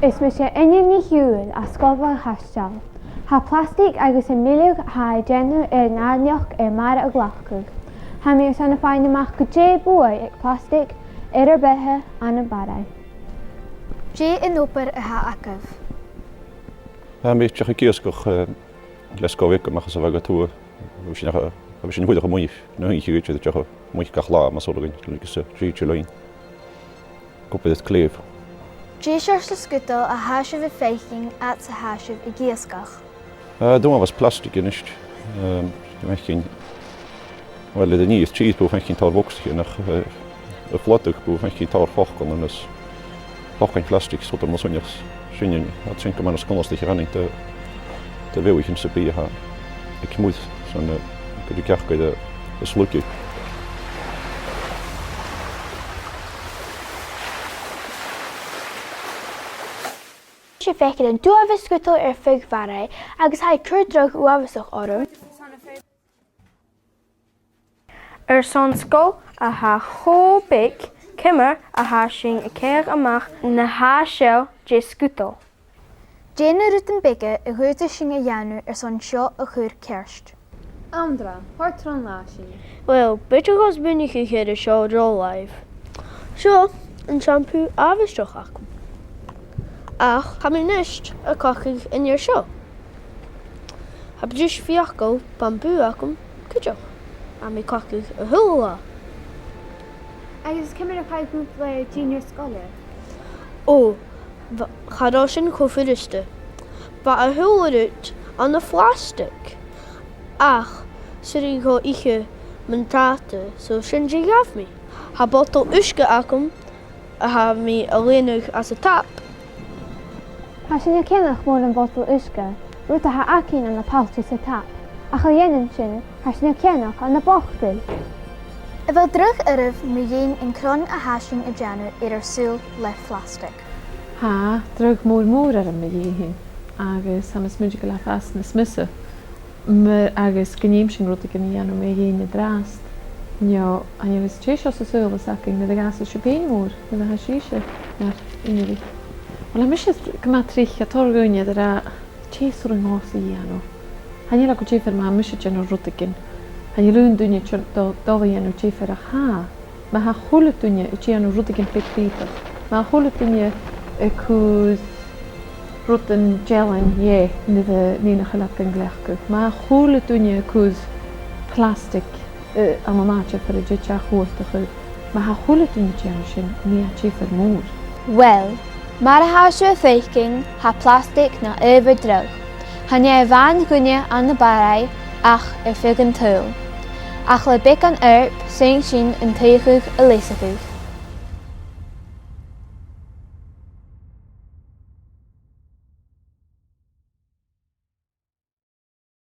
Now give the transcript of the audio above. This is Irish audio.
Is me sé inne ní hiúil a Sgoil Chaisteil. Ha Plastaig agus in míliúg ha déanú náneach mar a ghlachcúg. Ha mé sanna fáin amach go dé bua ag Plastaig bethe an Bhagh. Dé in opair a ha acah. Ha mé teach cíoscoch les Sgoil amachchas a bhagad tú sin chuide muoh nó hiúid de teach muoh gach lá mas sólainn legus ríte lein. Cúpa it cléomh. Dé seir le scutal a háisih i féiching at sa háisih I gíascach. Dúma was Plastaig inist. Mecinn well de níos tíos bú fecinn tá bhógsaí nach a flottach bú fecinn tá fochgan agus fochain Plastaig sota mas uneachs sinne a trinca man sconastich ranning de bhéhicinn sa bí ha ag múid san go dú ceach goid a slúciú. Sé feicead an dúmh scutal fig Bhagh agus ha cuadrach uabhasach orm. Son Sgoil a ha chóbic cimar a ha sin a céir amach na háiseil dé scutal. Déanú rút an bige a chuirte sin a dheanú son seo a chuir ceirst. Andra, thuirtran lá sin. Well, bitte gos bin ich chéad a seo drólaibh. Seo an shampoo ábhasteach acham. Ach, ha mi nist a cochaigh in ar seo. Ha bdís fiachgal bambú acham cuideach. A mi cochaigh a thuúla. Agus cimar a chaid grúp le junior Sgoil. Ó, chadá sin chofidiste. Ba a thuúlaút an na Plastaig. Ach, sy'n go ihe min táta, so sin dí gaf mi. Ha botol uisce acham a ha mi a léanúch as a tap. Ha sin a ceannach mór an botol uisce, rút a ha acín an na paltí sa tap. A chael dhéanaan sin, ha sin a ceannach an na bochtail. I bhfuil druch aribh mi dhéon in cron a háising a deanú ar súl le Plastaig. Ha, drug mór ar an dhéhinn, agus ha mis muidir go le fast na smisa. Agus gníim sin rúta gan dhéanú mé dhéine drást. Nio, an agus trísio sa súl a sacing na gas a sibéin mór, na ha síise ar iniri. Wel, mis gyma trich a torgwnia dyra chesur yn ngos I ano. Hani la go chefer ma mis gen rutikin. Hani lun dunia do yanu chefer ha. Ma ha khulu dunia chi anu rutikin pekpita. Ma khulu dunia kuz rutin jelen ye ni de nina khalat kan glechku. Ma khulu dunia kuz plastic ama chefer jecha khurtig. Ma ha khulu dunia chen ni chefer moor. Well, mar a háisih féiching ha Plastaig na drog. Hanne bhain gunne an na Bhagh ach fig an túil. Ach le bic an sin an taochuh a léisacúh.